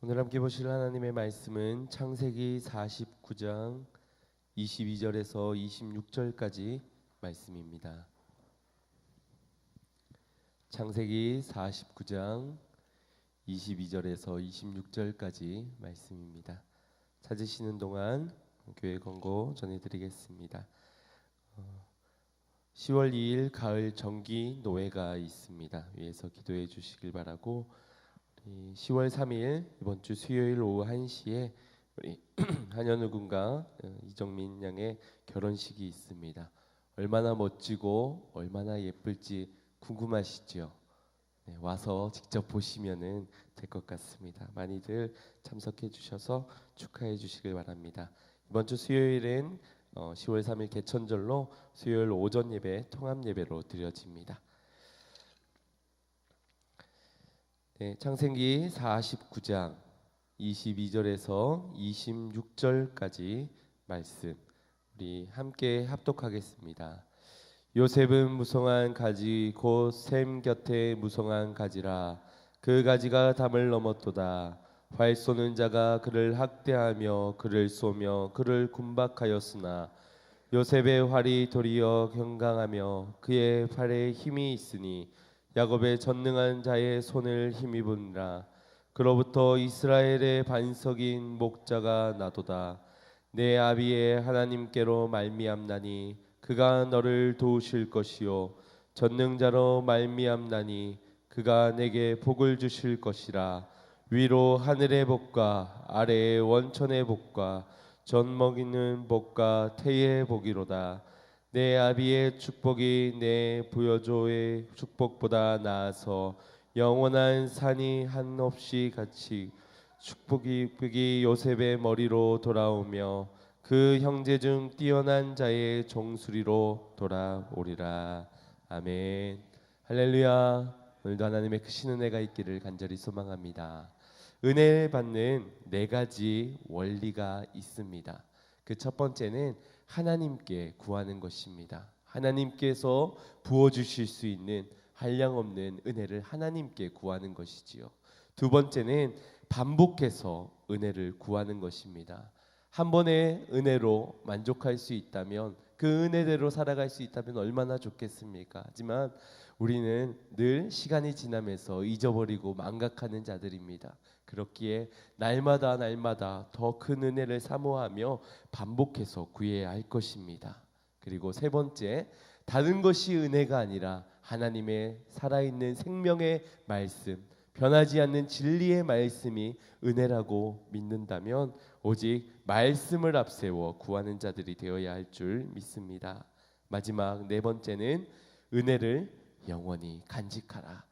오늘 함께 보실 하나님의 말씀은 창세기 49장 22절에서 26절까지 말씀입니다. 창세기 49장 22절에서 26절까지 말씀입니다. 찾으시는 동안 교회 권고 전해드리겠습니다. 10월 2일 가을 정기 노회가 있습니다. 위에서 기도해 주시길 바라고, 10월 3일 이번 주 수요일 오후 1시에 우리 한현우 군과 이정민 양의 결혼식이 있습니다. 얼마나 멋지고 얼마나 예쁠지 궁금하시죠? 네, 와서 직접 보시면 될 것 같습니다. 많이들 참석해 주셔서 축하해 주시길 바랍니다. 이번 주 수요일은 10월 3일 개천절로 수요일 오전 예배 통합 예배로 드려집니다. 네, 창세기 49장 22절에서 26절까지 말씀 우리 함께 합독하겠습니다. 요셉은 무성한 가지 곧 샘 곁에 무성한 가지라. 그 가지가 담을 넘었도다. 활 쏘는 자가 그를 학대하며 그를 쏘며 그를 군박하였으나 요셉의 활이 도리어 경강하며 그의 팔에 힘이 있으니 야곱의 전능한 자의 손을 힘입으니라. 그로부터 이스라엘의 반석인 목자가 나도다. 내 아비의 하나님께로 말미암나니 그가 너를 도우실 것이요 전능자로 말미암나니 그가 내게 복을 주실 것이라. 위로 하늘의 복과 아래의 원천의 복과 젖 먹이는 복과 태의 복이로다. 내 아비의 축복이 내 부여조의 축복보다 나아서 영원한 산이 한없이 같이 축복이 요셉의 머리로 돌아오며 그 형제 중 뛰어난 자의 종수리로 돌아오리라. 아멘. 할렐루야. 오늘도 하나님의 크신 은혜가 있기를 간절히 소망합니다. 은혜를 받는 네 가지 원리가 있습니다. 그 첫 번째는 하나님께 구하는 것입니다. 하나님께서 부어주실 수 있는 한량없는 은혜를 하나님께 구하는 것이지요. 두 번째는 반복해서 은혜를 구하는 것입니다. 한 번의 은혜로 만족할 수 있다면, 그 은혜대로 살아갈 수 있다면 얼마나 좋겠습니까? 하지만 우리는 늘 시간이 지나면서 잊어버리고 망각하는 자들입니다. 그렇기에 날마다 더 큰 은혜를 사모하며 반복해서 구해야 할 것입니다. 그리고 세 번째, 다른 것이 은혜가 아니라 하나님의 살아있는 생명의 말씀, 변하지 않는 진리의 말씀이 은혜라고 믿는다면 오직 말씀을 앞세워 구하는 자들이 되어야 할 줄 믿습니다. 마지막 네 번째는 은혜를 영원히 간직하라.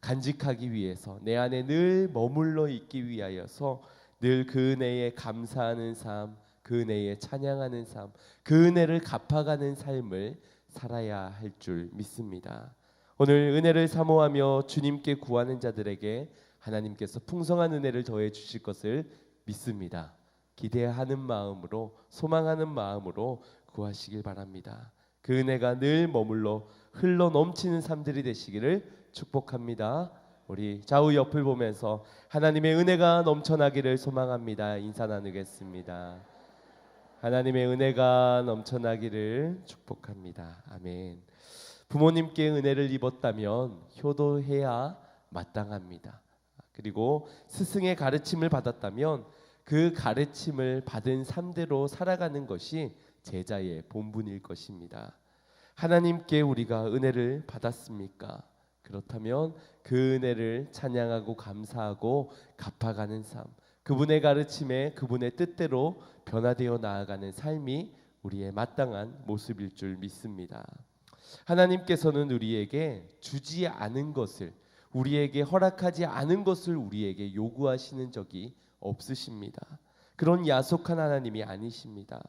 간직하기 위해서, 내 안에 늘 머물러 있기 위하여서 늘 그 은혜에 감사하는 삶, 그 은혜에 찬양하는 삶, 그 은혜를 갚아가는 삶을 살아야 할 줄 믿습니다. 오늘 은혜를 사모하며 주님께 구하는 자들에게 하나님께서 풍성한 은혜를 더해 주실 것을 믿습니다. 기대하는 마음으로, 소망하는 마음으로 구하시길 바랍니다. 그 은혜가 늘 머물러 흘러 넘치는 삶들이 되시기를 축복합니다. 우리 좌우 옆을 보면서 하나님의 은혜가 넘쳐나기를 소망합니다. 인사 나누겠습니다. 하나님의 은혜가 넘쳐나기를 축복합니다. 아멘. 부모님께 은혜를 입었다면 효도해야 마땅합니다. 그리고 스승의 가르침을 받았다면 그 가르침을 받은 삶대로 살아가는 것이 제자의 본분일 것입니다. 하나님께 우리가 은혜를 받았습니까? 그렇다면 그 은혜를 찬양하고 감사하고 갚아가는 삶, 그분의 가르침에 그분의 뜻대로 변화되어 나아가는 삶이 우리의 마땅한 모습일 줄 믿습니다. 하나님께서는 우리에게 주지 않은 것을, 우리에게 허락하지 않은 것을 우리에게 요구하시는 적이 없으십니다. 그런 야속한 하나님이 아니십니다.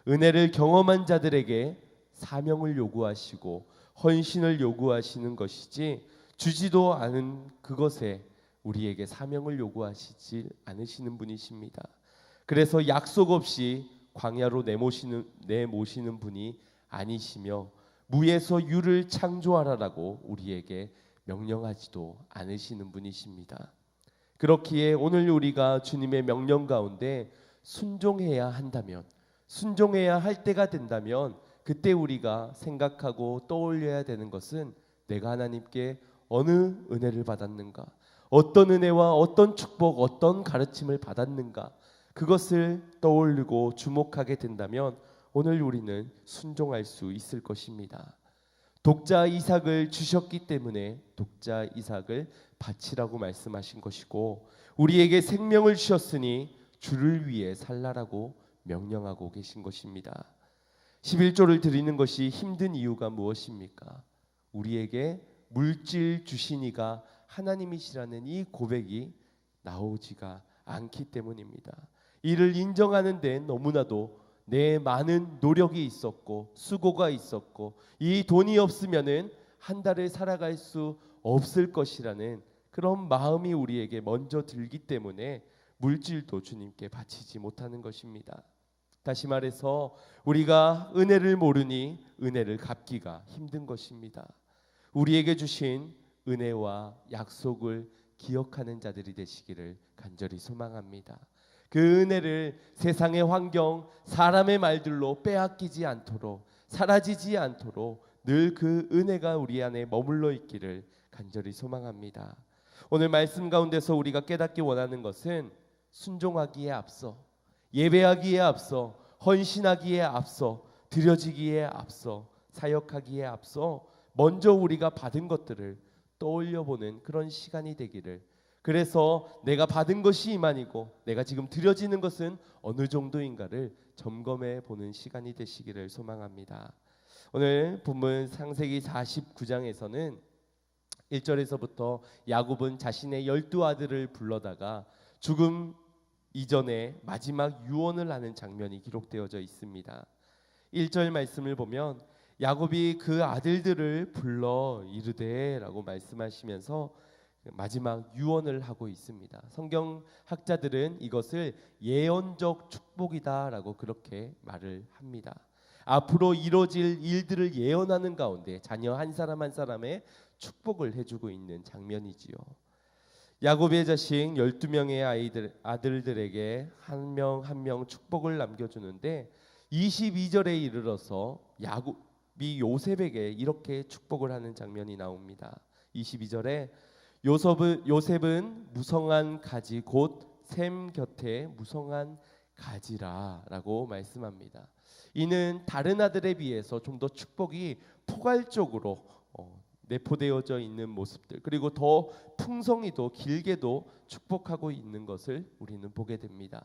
은혜를 경험한 자들에게 사명을 요구하시고 헌신을 요구하시는 것이지, 주지도 않은 그것에 우리에게 사명을 요구하시지 않으시는 분이십니다. 그래서 약속 없이 광야로 내모시는 분이 아니시며 무에서 유를 창조하라라고 우리에게 명령하지도 않으시는 분이십니다. 그렇기에 오늘 우리가 주님의 명령 가운데 순종해야 한다면, 순종해야 할 때가 된다면, 그때 우리가 생각하고 떠올려야 되는 것은 내가 하나님께 어느 은혜를 받았는가, 어떤 은혜와 어떤 축복, 어떤 가르침을 받았는가, 그것을 떠올리고 주목하게 된다면 오늘 우리는 순종할 수 있을 것입니다. 독자 이삭을 주셨기 때문에 독자 이삭을 바치라고 말씀하신 것이고, 우리에게 생명을 주셨으니 주를 위해 살라라고 명령하고 계신 것입니다. 11조를 드리는 것이 힘든 이유가 무엇입니까? 우리에게 물질 주신 이가 하나님이시라는 이 고백이 나오지가 않기 때문입니다. 이를 인정하는 데 너무나도 내 많은 노력이 있었고 수고가 있었고, 이 돈이 없으면은 한 달을 살아갈 수 없을 것이라는 그런 마음이 우리에게 먼저 들기 때문에 물질도 주님께 바치지 못하는 것입니다. 다시 말해서 우리가 은혜를 모르니 은혜를 갚기가 힘든 것입니다. 우리에게 주신 은혜와 약속을 기억하는 자들이 되시기를 간절히 소망합니다. 그 은혜를 세상의 환경, 사람의 말들로 빼앗기지 않도록, 사라지지 않도록 늘 그 은혜가 우리 안에 머물러 있기를 간절히 소망합니다. 오늘 말씀 가운데서 우리가 깨닫기 원하는 것은 순종하기에 앞서, 예배하기에 앞서, 헌신하기에 앞서, 드려지기에 앞서, 사역하기에 앞서 먼저 우리가 받은 것들을 떠올려보는 그런 시간이 되기를, 그래서 내가 받은 것이 이만이고 내가 지금 드려지는 것은 어느 정도인가를 점검해 보는 시간이 되시기를 소망합니다. 오늘 본문 창세기 49장에서는 1절에서부터 야곱은 자신의 12아들을 불러다가 죽음 이전에 마지막 유언을 하는 장면이 기록되어져 있습니다. 1절 말씀을 보면 야곱이 그 아들들을 불러 이르되라고 말씀하시면서 마지막 유언을 하고 있습니다. 성경학자들은 이것을 예언적 축복이다라고 그렇게 말을 합니다. 앞으로 이루어질 일들을 예언하는 가운데 자녀 한 사람 한 사람의 축복을 해주고 있는 장면이지요. 야곱의 자식 12명의 아들들에게 한 명 한 명 축복을 남겨주는데 22절에 이르러서 야곱이 요셉에게 이렇게 축복을 하는 장면이 나옵니다. 22절에 요셉은 무성한 가지 곧 샘 곁에 무성한 가지라 라고 말씀합니다. 이는 다른 아들에 비해서 좀 더 축복이 포괄적으로 내포되어져 있는 모습들, 그리고 더 풍성히도 길게도 축복하고 있는 것을 우리는 보게 됩니다.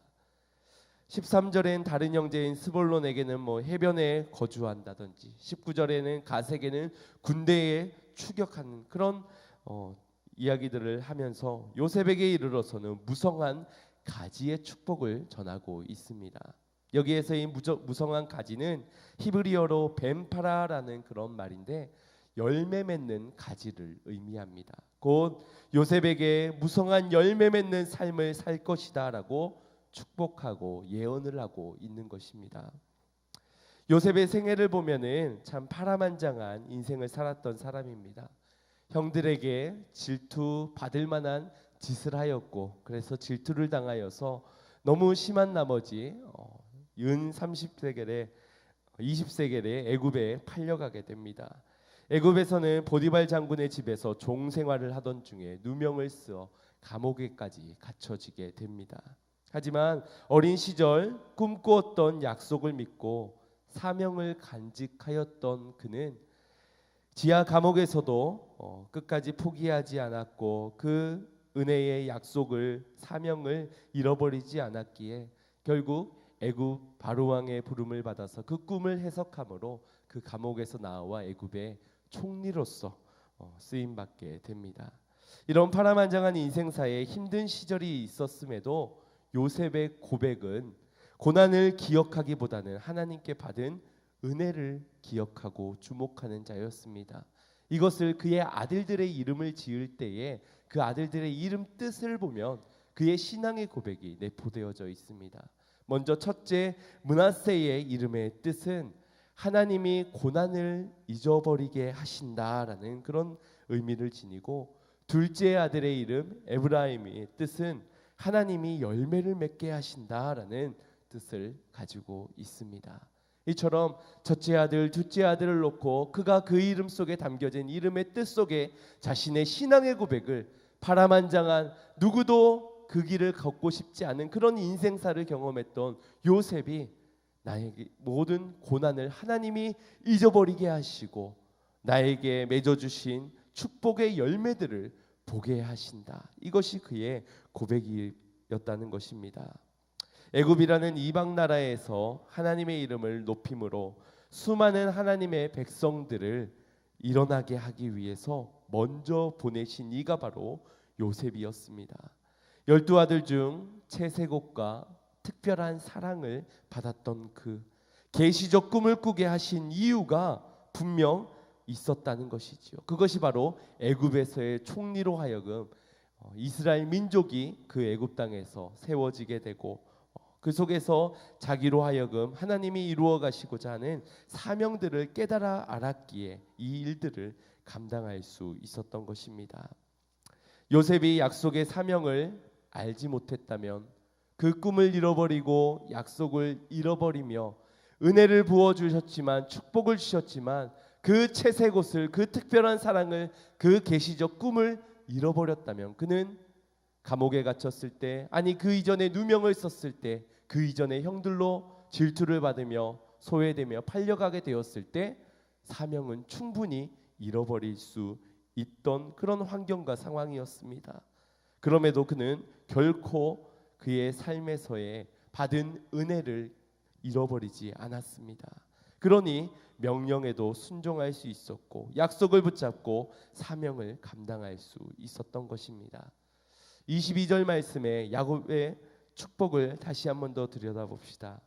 13절엔 다른 형제인 스볼론에게는 해변에 거주한다든지, 19절에는 가세게는 군대에 추격하는 그런 이야기들을 하면서 요셉에게 이르러서는 무성한 가지의 축복을 전하고 있습니다. 여기에서 이 무성한 가지는 히브리어로 벤파라라는 그런 말인데 열매 맺는 가지를 의미합니다. 곧 요셉에게 무성한 열매 맺는 삶을 살 것이다 라고 축복하고 예언을 하고 있는 것입니다. 요셉의 생애를 보면은 참 파란만장한 인생을 살았던 사람입니다. 형들에게 질투 받을 만한 짓을 하였고, 그래서 질투를 당하여서 너무 심한 나머지 은 30세겔에 20세겔에 애굽에 팔려가게 됩니다. 애굽에서는 보디발 장군의 집에서 종 생활을 하던 중에 누명을 쓰어 감옥에까지 갇혀지게 됩니다. 하지만 어린 시절 꿈꾸었던 약속을 믿고 사명을 간직하였던 그는 지하 감옥에서도 끝까지 포기하지 않았고 그 은혜의 약속을, 사명을 잃어버리지 않았기에 결국 애굽 바로왕의 부름을 받아서 그 꿈을 해석함으로 그 감옥에서 나와 애굽의 총리로서 쓰임받게 됩니다. 이런 파란만장한 인생사에 힘든 시절이 있었음에도 요셉의 고백은 고난을 기억하기보다는 하나님께 받은 은혜를 기억하고 주목하는 자였습니다. 이것을 그의 아들들의 이름을 지을 때에 그 아들들의 이름 뜻을 보면 그의 신앙의 고백이 내포되어져 있습니다. 먼저 첫째 므낫세의 이름의 뜻은 하나님이 고난을 잊어버리게 하신다라는 그런 의미를 지니고, 둘째 아들의 이름 에브라임의 뜻은 하나님이 열매를 맺게 하신다라는 뜻을 가지고 있습니다. 이처럼 첫째 아들, 둘째 아들을 놓고 그가 그 이름 속에 담겨진 이름의 뜻 속에 자신의 신앙의 고백을 파란만장한 누구도 그 길을 걷고 싶지 않은 그런 인생사를 경험했던 요셉이 나에게 모든 고난을 하나님이 잊어버리게 하시고 나에게 맺어주신 축복의 열매들을 보게 하신다. 이것이 그의 고백이었다는 것입니다. 애굽이라는 이방 나라에서 하나님의 이름을 높임으로 수많은 하나님의 백성들을 일어나게 하기 위해서 먼저 보내신 이가 바로 요셉이었습니다. 12아들 중 채세곡과 특별한 사랑을 받았던 그 계시적 꿈을 꾸게 하신 이유가 분명 있었다는 것이지요. 그것이 바로 애굽에서의 총리로 하여금 이스라엘 민족이 그 애굽 땅에서 세워지게 되고 그 속에서 자기로 하여금 하나님이 이루어 가시고자 하는 사명들을 깨달아 알았기에 이 일들을 감당할 수 있었던 것입니다. 요셉이 약속의 사명을 알지 못했다면 그 꿈을 잃어버리고 약속을 잃어버리며 은혜를 부어주셨지만 축복을 주셨지만 그 채색옷을 그 특별한 사랑을 그 계시적 꿈을 잃어버렸다면 그는 감옥에 갇혔을 때 아니 그 이전에 누명을 썼을 때 그 이전에 형들로 질투를 받으며 소외되며 팔려가게 되었을 때 사명은 충분히 잃어버릴 수 있던 그런 환경과 상황이었습니다. 그럼에도 그는 결코 그의 삶에서의 받은 은혜를 잃어버리지 않았습니다. 그러니 명령에도 순종할 수 있었고 약속을 붙잡고 사명을 감당할 수 있었던 것입니다. 22절 말씀에 야곱의 축복을 다시 한 번 더 들여다봅시다.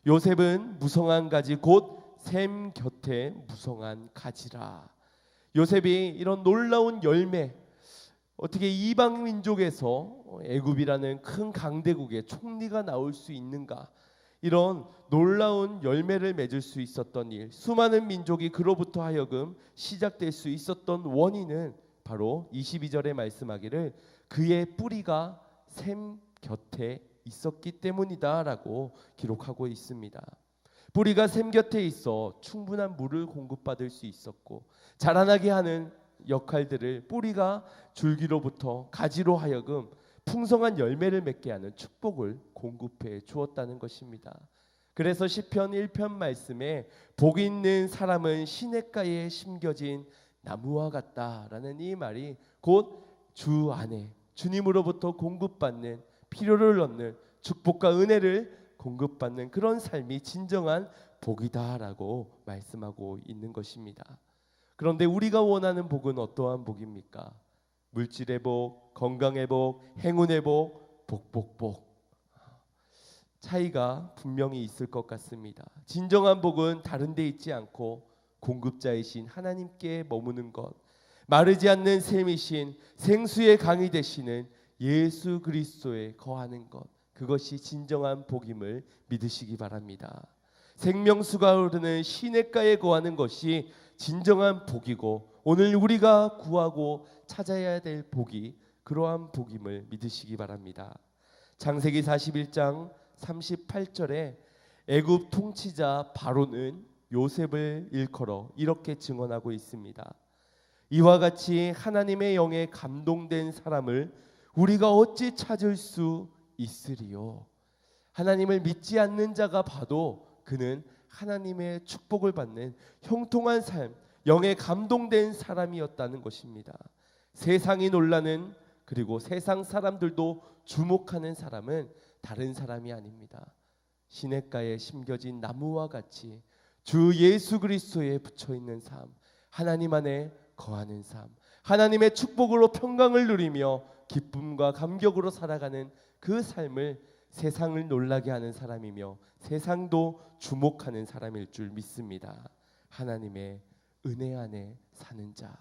요셉은 무성한 가지 곧 샘 곁에 무성한 가지라. 요셉이 이런 놀라운 열매, 어떻게 이방 민족에서 애굽이라는 큰 강대국의 총리가 나올 수 있는가, 이런 놀라운 열매를 맺을 수 있었던 일, 수많은 민족이 그로부터 하여금 시작될 수 있었던 원인은 바로 22절에 말씀하기를 그의 뿌리가 샘 곁에 있었기 때문이다라고 기록하고 있습니다. 뿌리가 샘 곁에 있어 충분한 물을 공급받을 수 있었고 자라나게 하는 역할들을 뿌리가 줄기로부터 가지로 하여금 풍성한 열매를 맺게 하는 축복을 공급해 주었다는 것입니다. 그래서 시편 1편 말씀에 복 있는 사람은 시냇가에 심겨진 나무와 같다라는 이 말이 곧 주 안에 주님으로부터 공급받는 필요를 얻는 축복과 은혜를 공급받는 그런 삶이 진정한 복이다라고 말씀하고 있는 것입니다. 그런데 우리가 원하는 복은 어떠한 복입니까? 물질의 복, 건강의 복, 행운의 복, 복. 차이가 분명히 있을 것 같습니다. 진정한 복은 다른 데 있지 않고 공급자이신 하나님께 머무는 것, 마르지 않는 샘이신 생수의 강이 되시는 예수 그리스도에 거하는 것, 그것이 진정한 복임을 믿으시기 바랍니다. 생명수가 흐르는 시냇가에 거하는 것이 진정한 복이고 오늘 우리가 구하고 찾아야 될 복이 그러한 복임을 믿으시기 바랍니다. 창세기 41장 38절에 애굽 통치자 바로는 요셉을 일컬어 이렇게 증언하고 있습니다. 이와 같이 하나님의 영에 감동된 사람을 우리가 어찌 찾을 수 있으리요. 하나님을 믿지 않는 자가 봐도 그는 하나님의 축복을 받는 형통한 삶, 영에 감동된 사람이었다는 것입니다. 세상이 놀라는, 그리고 세상 사람들도 주목하는 사람은 다른 사람이 아닙니다. 시냇가에 심겨진 나무와 같이 주 예수 그리스도에 붙여 있는 삶, 하나님 안에 거하는 삶, 하나님의 축복으로 평강을 누리며 기쁨과 감격으로 살아가는 그 삶을 세상을 놀라게 하는 사람이며 세상도 주목하는 사람일 줄 믿습니다. 하나님의 은혜 안에 사는 자.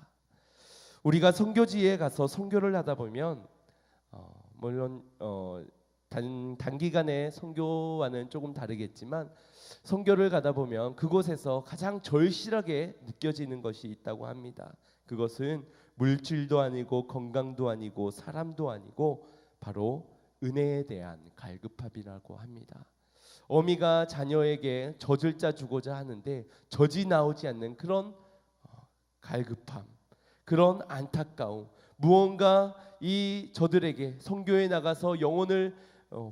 우리가 선교지에 가서 선교를 하다 보면 물론 단기간의 선교와는 조금 다르겠지만 선교를 가다 보면 그곳에서 가장 절실하게 느껴지는 것이 있다고 합니다. 그것은 물질도 아니고 건강도 아니고 사람도 아니고 바로 은혜에 대한 갈급함이라고 합니다. 어미가 자녀에게 젖을 짜 주고자 하는데 젖이 나오지 않는 그런 갈급함, 그런 안타까움, 무언가 이 저들에게 선교에 나가서 영혼을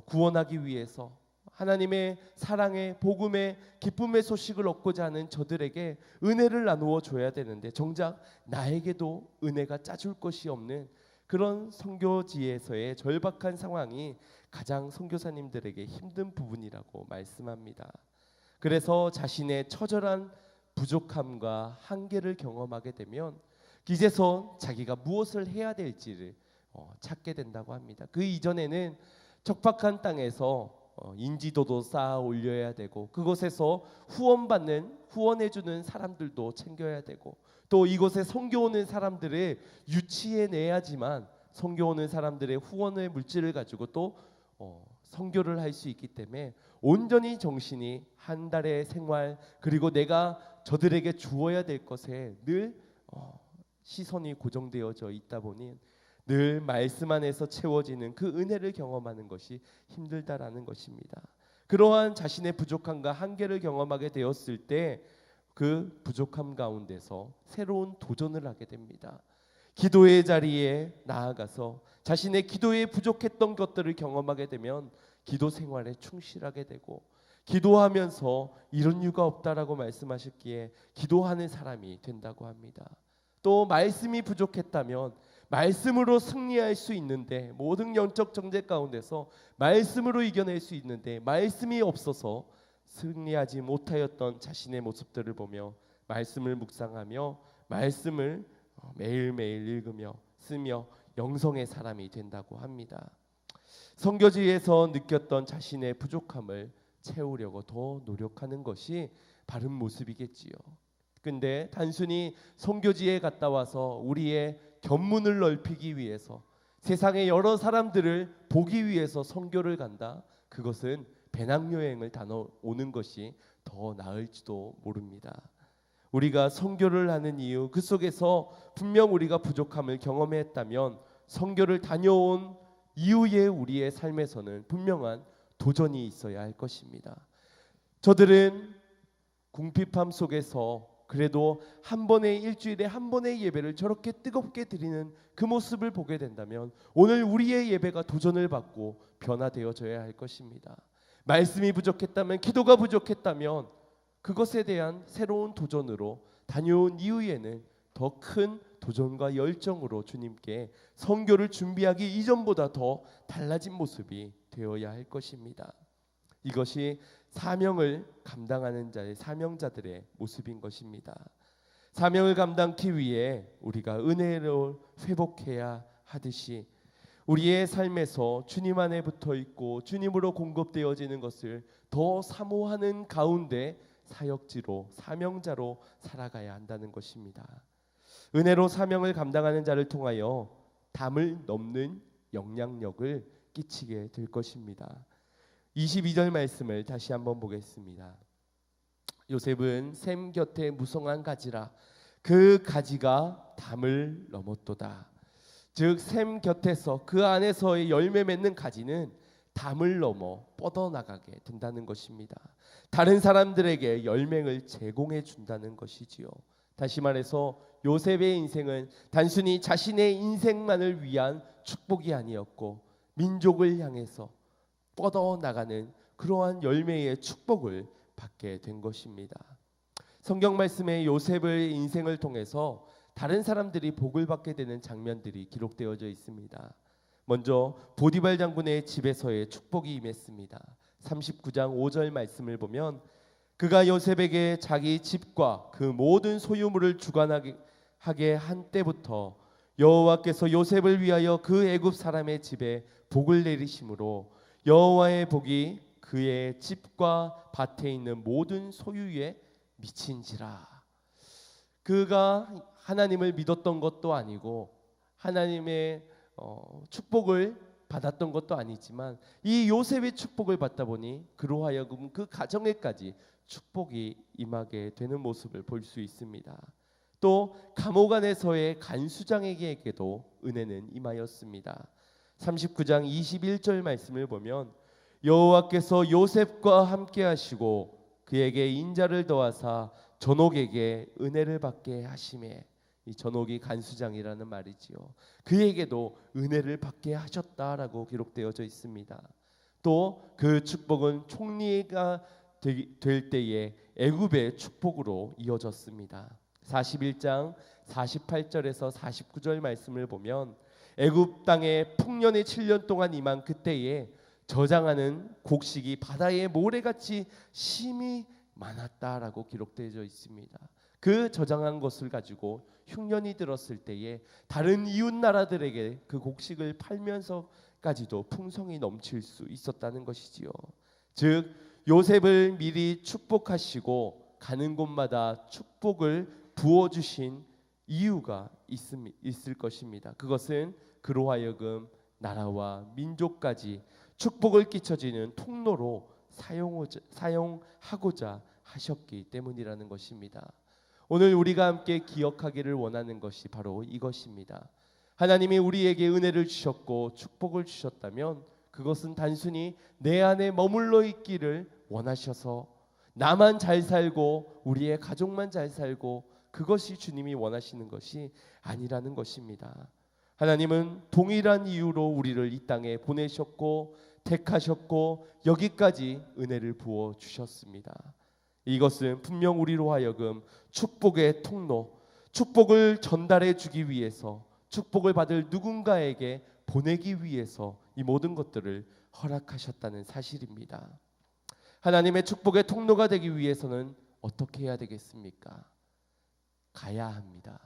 구원하기 위해서 하나님의 사랑의 복음의 기쁨의 소식을 얻고자 하는 저들에게 은혜를 나누어 줘야 되는데 정작 나에게도 은혜가 짜줄 것이 없는 그런 선교지에서의 절박한 상황이 가장 선교사님들에게 힘든 부분이라고 말씀합니다. 그래서 자신의 처절한 부족함과 한계를 경험하게 되면 이제서 자기가 무엇을 해야 될지를 찾게 된다고 합니다. 그 이전에는 척박한 땅에서 인지도도 쌓아 올려야 되고 그곳에서 후원해주는 사람들도 챙겨야 되고 또 이곳에 선교 오는 사람들을 유치해내야지만 선교 오는 사람들의 후원의 물질을 가지고 또 선교를 할 수 있기 때문에 온전히 정신이 한 달의 생활 그리고 내가 저들에게 주어야 될 것에 늘 시선이 고정되어져 있다 보니 늘 말씀 안에서 채워지는 그 은혜를 경험하는 것이 힘들다라는 것입니다. 그러한 자신의 부족함과 한계를 경험하게 되었을 때 그 부족함 가운데서 새로운 도전을 하게 됩니다. 기도의 자리에 나아가서 자신의 기도에 부족했던 것들을 경험하게 되면 기도 생활에 충실하게 되고 기도하면서 이런 이유가 없다라고 말씀하셨기에 기도하는 사람이 된다고 합니다. 또 말씀이 부족했다면 말씀으로 승리할 수 있는데 모든 영적 정죄 가운데서 말씀으로 이겨낼 수 있는데 말씀이 없어서 승리하지 못하였던 자신의 모습들을 보며 말씀을 묵상하며 말씀을 매일매일 읽으며 쓰며 영성의 사람이 된다고 합니다. 선교지에서 느꼈던 자신의 부족함을 채우려고 더 노력하는 것이 바른 모습이겠지요. 근데 단순히 선교지에 갔다 와서 우리의 견문을 넓히기 위해서 세상의 여러 사람들을 보기 위해서 선교를 간다. 그것은 배낭여행을 다녀오는 것이 더 나을지도 모릅니다. 우리가 선교를 하는 이유 그 속에서 분명 우리가 부족함을 경험했다면 선교를 다녀온 이후에 우리의 삶에서는 분명한 도전이 있어야 할 것입니다. 저들은 궁핍함 속에서 그래도 일주일에 한 번의 예배를 저렇게 뜨겁게 드리는 그 모습을 보게 된다면 오늘 우리의 예배가 도전을 받고 변화되어져야 할 것입니다. 말씀이 부족했다면 기도가 부족했다면 그것에 대한 새로운 도전으로 다녀온 이후에는 더 큰 도전과 열정으로 주님께 선교를 준비하기 이전보다 더 달라진 모습이 되어야 할 것입니다. 이것이 사명을 감당하는 자의 사명자들의 모습인 것입니다. 사명을 감당하기 위해 우리가 은혜를 회복해야 하듯이 우리의 삶에서 주님 안에 붙어 있고 주님으로 공급되어지는 것을 더 사모하는 가운데 사역지로 사명자로 살아가야 한다는 것입니다. 은혜로 사명을 감당하는 자를 통하여 담을 넘는 영향력을 끼치게 될 것입니다. 22절 말씀을 다시 한번 보겠습니다. 요셉은 샘 곁에 무성한 가지라 그 가지가 담을 넘었도다. 즉 샘 곁에서 그 안에서의 열매 맺는 가지는 담을 넘어 뻗어나가게 된다는 것입니다. 다른 사람들에게 열매를 제공해 준다는 것이지요. 다시 말해서 요셉의 인생은 단순히 자신의 인생만을 위한 축복이 아니었고 민족을 향해서 뻗어나가는 그러한 열매의 축복을 받게 된 것입니다. 성경 말씀에 요셉의 인생을 통해서 다른 사람들이 복을 받게 되는 장면들이 기록되어져 있습니다. 먼저 보디발 장군의 집에서의 축복이 임했습니다. 39장 5절 말씀을 보면 그가 요셉에게 자기 집과 그 모든 소유물을 주관하게 한 때부터 여호와께서 요셉을 위하여 그 애굽 사람의 집에 복을 내리심으로 여호와의 복이 그의 집과 밭에 있는 모든 소유에 미친지라. 그가 하나님을 믿었던 것도 아니고 하나님의 축복을 받았던 것도 아니지만 이 요셉의 축복을 받다 보니 그로 하여금 그 가정에까지 축복이 임하게 되는 모습을 볼 수 있습니다. 또 감옥 안에서의 간수장에게도 은혜는 임하였습니다. 39장 21절 말씀을 보면 여호와께서 요셉과 함께 하시고 그에게 인자를 더하사 전옥에게 은혜를 받게 하심에, 이 전옥이 간수장이라는 말이지요. 그에게도 은혜를 받게 하셨다라고 기록되어져 있습니다. 또 그 축복은 총리가 될 때에 애굽의 축복으로 이어졌습니다. 41장 48절에서 49절 말씀을 보면 애굽 땅에 풍년의 7년 동안 임한 그때에 저장하는 곡식이 바다의 모래같이 심히 많았다라고 기록되어 있습니다. 그 저장한 것을 가지고 흉년이 들었을 때에 다른 이웃 나라들에게 그 곡식을 팔면서까지도 풍성이 넘칠 수 있었다는 것이지요. 즉 요셉을 미리 축복하시고 가는 곳마다 축복을 부어주신 이유가 있을 것입니다. 그것은 그로 하여금 나라와 민족까지 축복을 끼쳐지는 통로로 사용하고자 하셨기 때문이라는 것입니다. 오늘 우리가 함께 기억하기를 원하는 것이 바로 이것입니다. 하나님이 우리에게 은혜를 주셨고 축복을 주셨다면 그것은 단순히 내 안에 머물러 있기를 원하셔서 나만 잘 살고 우리의 가족만 잘 살고 그것이 주님이 원하시는 것이 아니라는 것입니다. 하나님은 동일한 이유로 우리를 이 땅에 보내셨고 택하셨고 여기까지 은혜를 부어 주셨습니다. 이것은 분명 우리로 하여금 축복의 통로, 축복을 전달해 주기 위해서, 축복을 받을 누군가에게 보내기 위해서 이 모든 것들을 허락하셨다는 사실입니다. 하나님의 축복의 통로가 되기 위해서는 어떻게 해야 되겠습니까? 가야 합니다.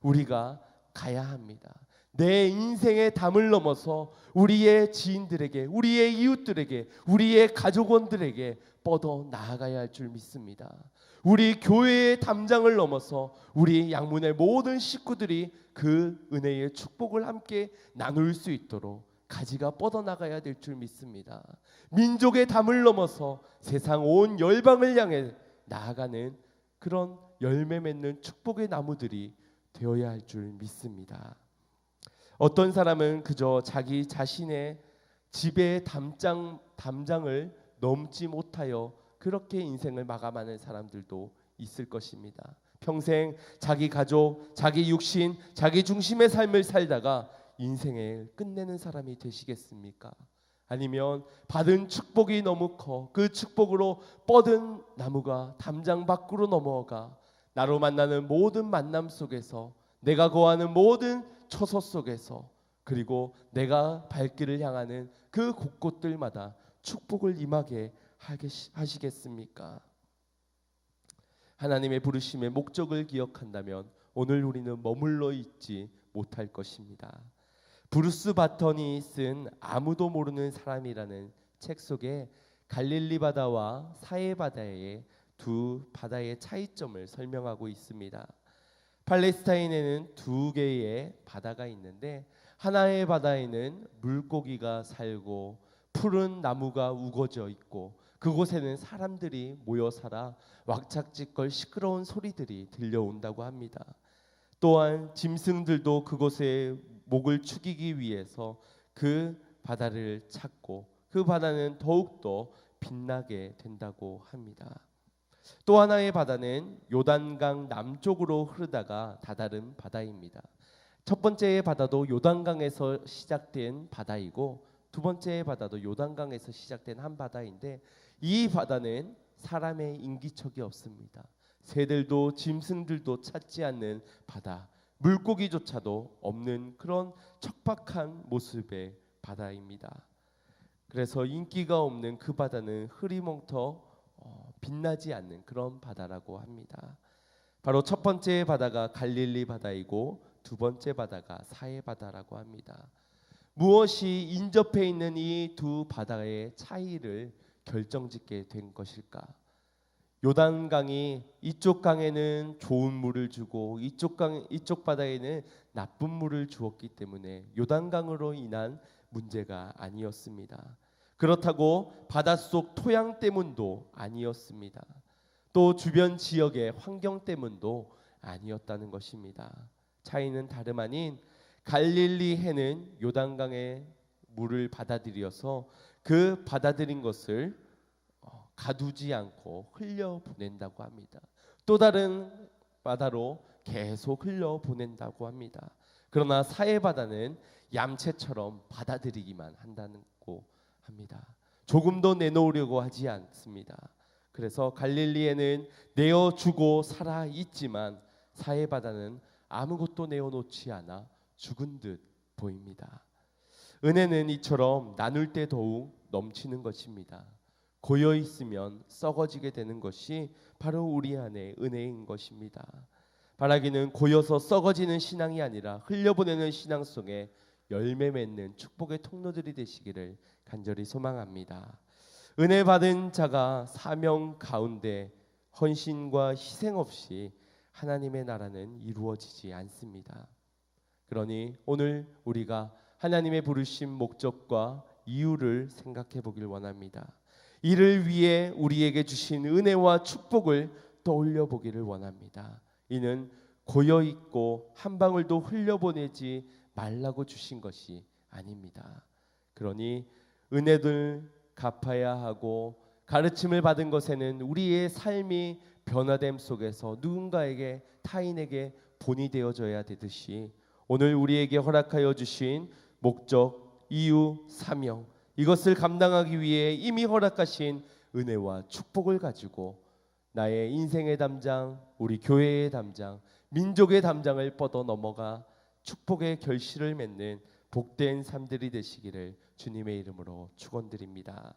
우리가 가야 합니다. 내 인생의 담을 넘어서 우리의 지인들에게, 우리의 이웃들에게, 우리의 가족원들에게 뻗어 나아가야 할 줄 믿습니다. 우리 교회의 담장을 넘어서 우리 양문의 모든 식구들이 그 은혜의 축복을 함께 나눌 수 있도록 가지가 뻗어나가야 될 줄 믿습니다. 민족의 담을 넘어서 세상 온 열방을 향해 나아가는 그런 열매 맺는 축복의 나무들이 되어야 할 줄 믿습니다. 어떤 사람은 그저 자기 자신의 집의 담장을 넘지 못하여 그렇게 인생을 마감하는 사람들도 있을 것입니다. 평생 자기 가족, 자기 육신, 자기 중심의 삶을 살다가 인생을 끝내는 사람이 되시겠습니까? 아니면 받은 축복이 너무 커 그 축복으로 뻗은 나무가 담장 밖으로 넘어가 나로 만나는 모든 만남 속에서, 내가 거하는 모든 처소 속에서, 그리고 내가 발길을 향하는 그 곳곳들마다 축복을 임하게 하시겠습니까? 하나님의 부르심의 목적을 기억한다면 오늘 우리는 머물러 있지 못할 것입니다. 브루스 바턴이 쓴 아무도 모르는 사람이라는 책 속에 갈릴리 바다와 사해 바다의 두 바다의 차이점을 설명하고 있습니다. 팔레스타인에는 두 개의 바다가 있는데 하나의 바다에는 물고기가 살고 푸른 나무가 우거져 있고 그곳에는 사람들이 모여 살아 왁착지껄 시끄러운 소리들이 들려온다고 합니다. 또한 짐승들도 그곳에 목을 축이기 위해서 그 바다를 찾고 그 바다는 더욱더 빛나게 된다고 합니다. 또 하나의 바다는 요단강 남쪽으로 흐르다가 다다른 바다입니다. 첫 번째의 바다도 요단강에서 시작된 바다이고 두 번째의 바다도 요단강에서 시작된 한 바다인데 이 바다는 사람의 인기척이 없습니다. 새들도 짐승들도 찾지 않는 바다, 물고기조차도 없는 그런 척박한 모습의 바다입니다. 그래서 인기가 없는 그 바다는 흐리멍텅 빛나지 않는 그런 바다라고 합니다. 바로 첫 번째 바다가 갈릴리 바다이고 두 번째 바다가 사해 바다라고 합니다. 무엇이 인접해 있는 이 두 바다의 차이를 결정짓게 된 것일까? 요단강이 이쪽 강에는 좋은 물을 주고 이쪽 바다에는 나쁜 물을 주었기 때문에 요단강으로 인한 문제가 아니었습니다. 그렇다고 바닷속 토양 때문도 아니었습니다. 또 주변 지역의 환경 때문도 아니었다는 것입니다. 차이는 다름 아닌 갈릴리 해는 요단강의 물을 받아들여서 그 받아들인 것을 가두지 않고 흘려보낸다고 합니다. 또 다른 바다로 계속 흘려보낸다고 합니다. 그러나 사해바다는 얌체처럼 받아들이기만 한다고 합니다. 조금도 내놓으려고 하지 않습니다. 그래서 갈릴리에는 내어주고 살아있지만 사해바다는 아무것도 내어놓지 않아 죽은 듯 보입니다. 은혜는 이처럼 나눌 때 더욱 넘치는 것입니다. 고여있으면 썩어지게 되는 것이 바로 우리 안에 은혜인 것입니다. 바라기는 고여서 썩어지는 신앙이 아니라 흘려보내는 신앙 속에 열매 맺는 축복의 통로들이 되시기를 간절히 소망합니다. 은혜 받은 자가 사명 가운데 헌신과 희생 없이 하나님의 나라는 이루어지지 않습니다. 그러니 오늘 우리가 하나님의 부르심 목적과 이유를 생각해 보길 원합니다. 이를 위해 우리에게 주신 은혜와 축복을 떠올려 보기를 원합니다. 이는 고여있고 한 방울도 흘려보내지 말라고 주신 것이 아닙니다. 그러니 은혜를 갚아야 하고 가르침을 받은 것에는 우리의 삶이 변화됨 속에서 누군가에게 타인에게 본이 되어져야 되듯이 오늘 우리에게 허락하여 주신 목적, 이유, 사명 이것을 감당하기 위해 이미 허락하신 은혜와 축복을 가지고 나의 인생의 담장, 우리 교회의 담장, 민족의 담장을 뻗어 넘어가 축복의 결실을 맺는 복된 삶들이 되시기를 주님의 이름으로 축원드립니다.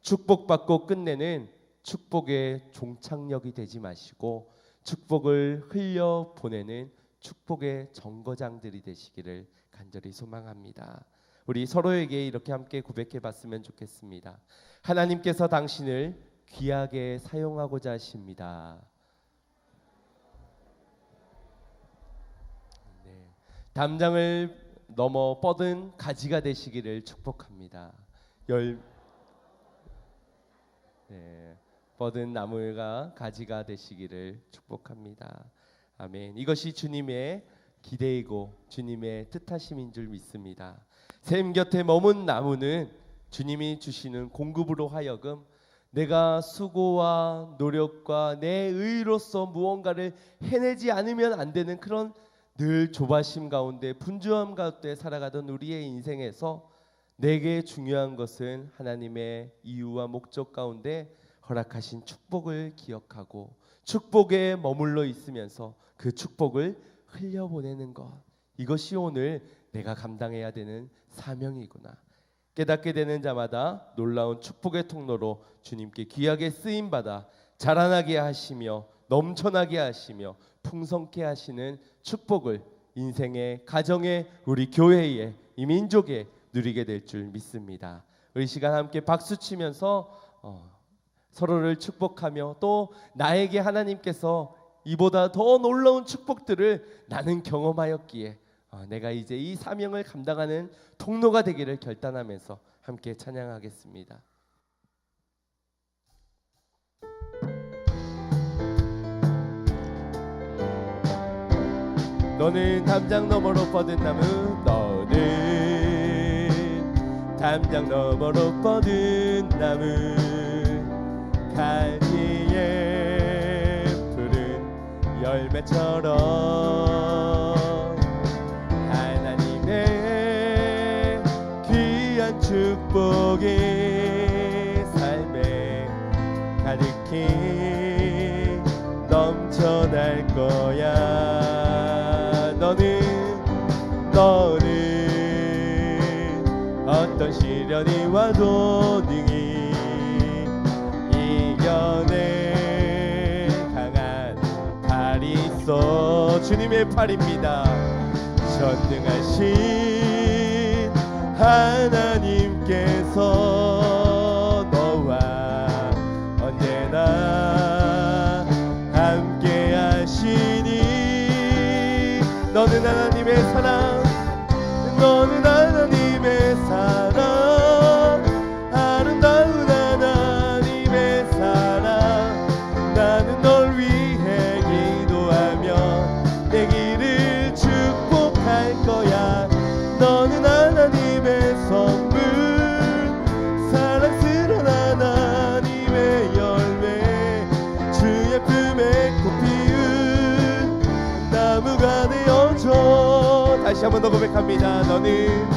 축복받고 끝내는 축복의 종착역이 되지 마시고 축복을 흘려보내는 축복의 정거장들이 되시기를 간절히 소망합니다. 우리 서로에게 이렇게 함께 고백해 봤으면 좋겠습니다. 하나님께서 당신을 귀하게 사용하고자 하십니다. 네. 담장을 넘어 뻗은 가지가 되시기를 축복합니다. 뻗은 나무가 가지가 되시기를 축복합니다. 아멘. 이것이 주님의 기대이고 주님의 뜻하심인 줄 믿습니다. 샘 곁에 머문 나무는 주님이 주시는 공급으로 하여금 내가 수고와 노력과 내 의로서 무언가를 해내지 않으면 안 되는 그런 늘 조바심 가운데 분주함 가운데 살아가던 우리의 인생에서 내게 중요한 것은 하나님의 이유와 목적 가운데 허락하신 축복을 기억하고 축복에 머물러 있으면서 그 축복을 흘려보내는 것, 이것이 오늘 내가 감당해야 되는 사명이구나 깨닫게 되는 자마다 놀라운 축복의 통로로 주님께 귀하게 쓰임받아 자라나게 하시며 넘쳐나게 하시며 풍성케 하시는 축복을 인생의 가정의 우리 교회에 이 민족에 누리게 될 줄 믿습니다. 우리 시간 함께 박수치면서 서로를 축복하며 또 나에게 하나님께서 이보다 더 놀라운 축복들을 나는 경험하였기에 내가 이제 이 사명을 감당하는 통로가 되기를 결단하면서 함께 찬양하겠습니다. 너는 담장 너머로 뻗은 나무, 너는 담장 너머로 뻗은 나무, 가지에 푸른 열매처럼 하나님의 귀한 축복이 삶에 가득히 넘쳐날 거야. 너는 어떤 시련이 와도 능히 이겨낼 강한 팔이 있어. 주님의 팔입니다. 전능하신 하나님께서 너와 언제나 함께 하시니 너는 하나님의 사랑, 너는 하나님의 사랑, 아름다운 하나님의 사랑. 나는 널 위해 기도하며 한 번 더 고백합니다. 너는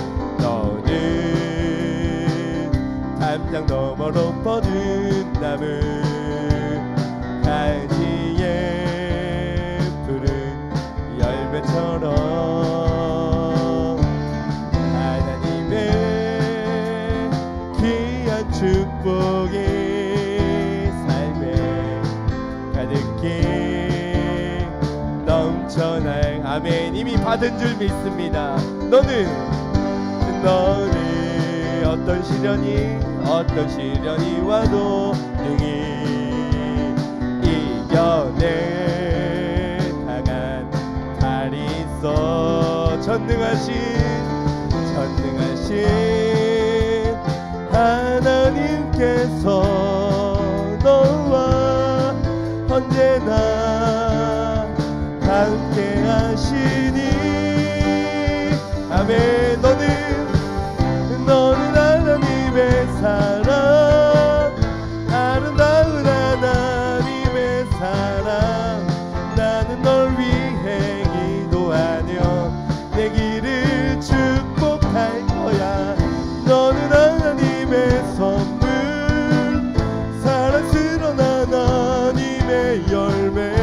담장 너머로 뻗은 나무 가지에 푸른 열매처럼 하나님의 귀한 축복이 삶에 가득히 넘쳐날 아멘. 이미 받은 줄 믿습니다. 너는 어떤 시련이 와도 능히 이겨내 강한 달이 있어. 전능하신 하나님께서 너와 언제나 함께 하시니 아멘. 너는 하나님의 사랑, 아름다운 하나님의 사랑. 나는 널 위해 기도하며 내 길을 축복할 거야. 너는 하나님의 선물, 사랑스러운 하나님의 열매,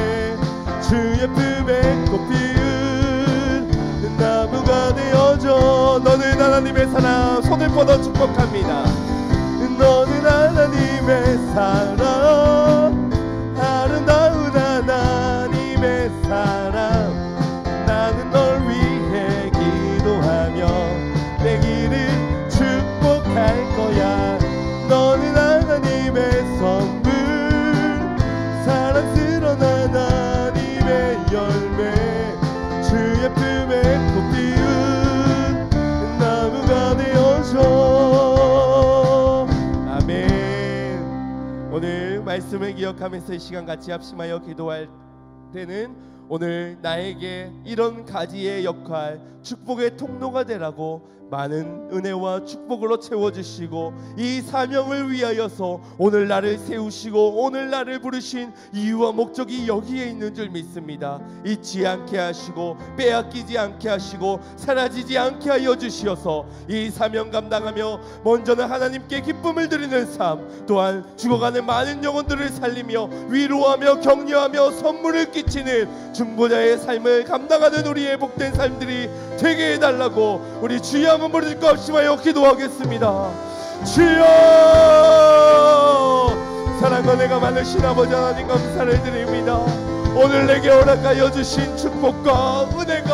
주의 품에 꽃 피운 나무가 되어줘. 너는 하나님의 사랑, 손을 뻗어 축복합니다. 너는 하나님의 사랑, 아름다운 하나님의 사랑. 나는 널 위해 기도하며 내 길을 축복할 거야. 너는 하나님의 선물, 사랑스러운 하나님의 열매, 주의 품에 꽃 피운 나무가 되어줘. 아멘. 오늘 말씀을 기억하면서 이 시간 같이 합심하여 기도할 때는 오늘 나에게 이런 가지의 역할, 축복의 통로가 되라고 많은 은혜와 축복으로 채워주시고 이 사명을 위하여서 오늘 나를 세우시고 오늘 나를 부르신 이유와 목적이 여기에 있는 줄 믿습니다. 잊지 않게 하시고 빼앗기지 않게 하시고 사라지지 않게 하여 주시어서 이 사명 감당하며 먼저는 하나님께 기쁨을 드리는 삶, 또한 죽어가는 많은 영혼들을 살리며 위로하며 격려하며 선물을 끼치는 중보자의 삶을 감당하는 우리의 복된 삶들이 되게 해달라고 우리 주여 한번 부를 것 없이 하여 기도하겠습니다. 주여, 사랑과 내가 많으신 아버지 하나님 감사를 드립니다. 오늘 내게 허락하여 주신 축복과 은혜가